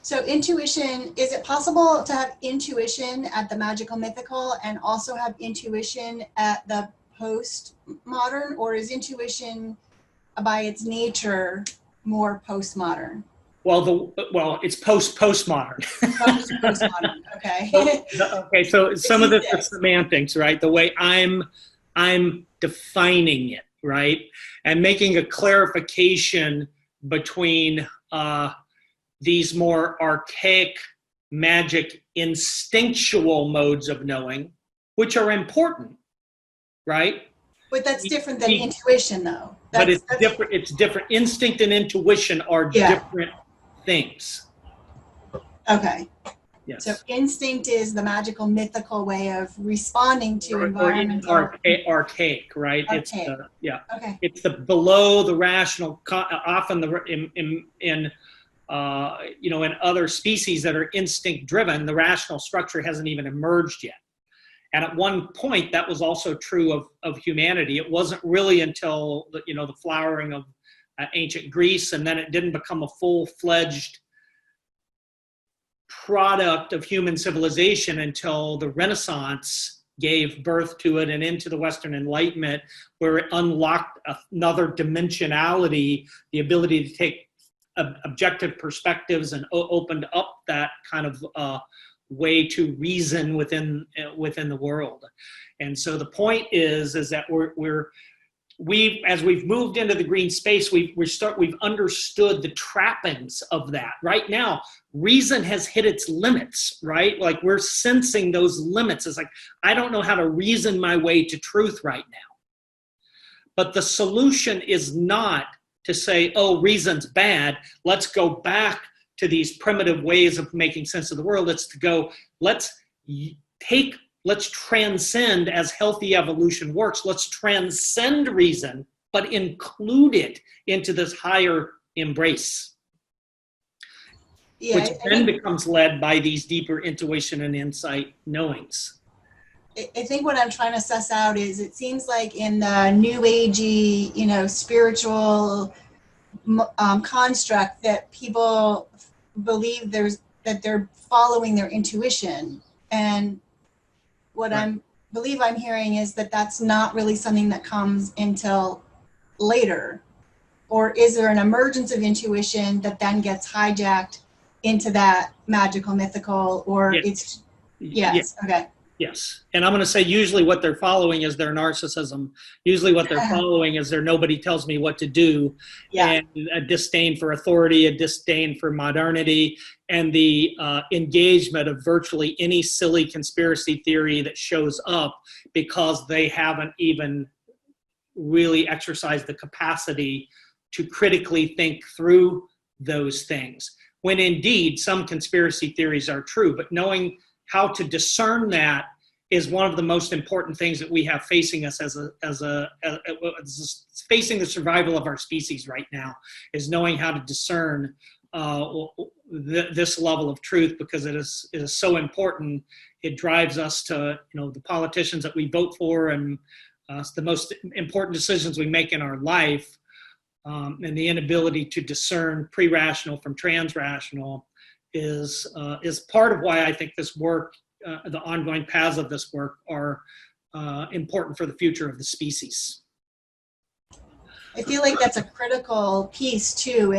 So intuition, is it possible to have intuition at the magical mythical and also have intuition at the postmodern, or is intuition by its nature more postmodern? Well, it's postmodern. Postmodern, okay. Okay, so some of this is semantics, right? The way I'm defining it, right, and making a clarification between these more archaic, magic, instinctual modes of knowing, which are important, right? But that's different than intuition, though. But it's different. It's different. Instinct and intuition are different things. Okay. Yes. So instinct is the magical, mythical way of responding to environmental. Archaic, right? Archaic. Okay. It's the below the rational. Often in other species that are instinct driven, the rational structure hasn't even emerged yet. And at one point, that was also true of humanity. It wasn't really until the flowering of ancient Greece, and then it didn't become a full-fledged product of human civilization until the Renaissance gave birth to it, and into the Western Enlightenment, where it unlocked another dimensionality, the ability to take objective perspectives, and opened up that kind of way to reason within the world. And so the point is that we've as we've moved into the green space, we've understood the trappings of that. Right now, reason has hit its limits, right? Like, we're sensing those limits. It's like, I don't know how to reason my way to truth right now. But the solution is not to say, oh, reason's bad, let's go back to these primitive ways of making sense of the world. Let's transcend, as healthy evolution works. Let's transcend reason, but include it into this higher embrace, which then becomes led by these deeper intuition and insight knowings. I think what I'm trying to suss out is, it seems like in the new agey, spiritual construct, that people believe that they're following their intuition, and what I'm hearing is that that's not really something that comes until later. Or is there an emergence of intuition that then gets hijacked into that magical, mythical, or it's okay. Yes. And I'm going to say, usually what they're following is their narcissism. Usually what they're following is their nobody tells me what to do, and a disdain for authority, a disdain for modernity, and the engagement of virtually any silly conspiracy theory that shows up, because they haven't even really exercised the capacity to critically think through those things. When indeed some conspiracy theories are true, but knowing how to discern that is one of the most important things that we have facing us facing the survival of our species right now, is knowing how to discern this level of truth, because it is so important. It drives us to the politicians that we vote for, and the most important decisions we make in our life, and the inability to discern pre-rational from trans-rational is part of why I think this work, the ongoing paths of this work, are important for the future of the species. I feel like that's a critical piece too,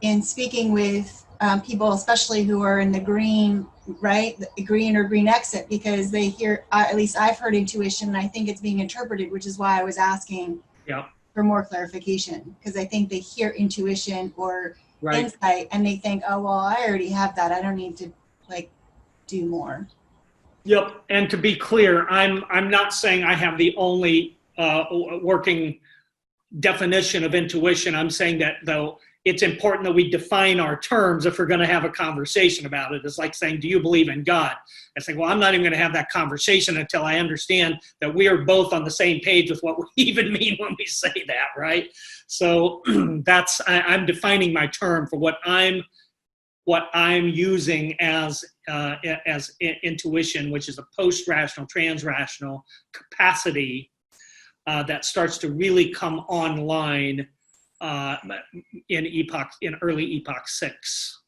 in speaking with people, especially who are in the green, right? The green or green exit, because they hear, at least I've heard intuition, and I think it's being interpreted, which is why I was asking for more clarification, because I think they hear intuition or insight and they think, oh, well, I already have that, I don't need to do more. Yep. And to be clear, I'm not saying I have the only working definition of intuition. I'm saying that, though, it's important that we define our terms if we're going to have a conversation about it. It's like saying, do you believe in God? I say, well, I'm not even going to have that conversation until I understand that we are both on the same page with what we even mean when we say that, right? So I'm defining my term for what I'm using as intuition, which is a post-rational, trans-rational capacity that starts to really come online in early Epoch 6.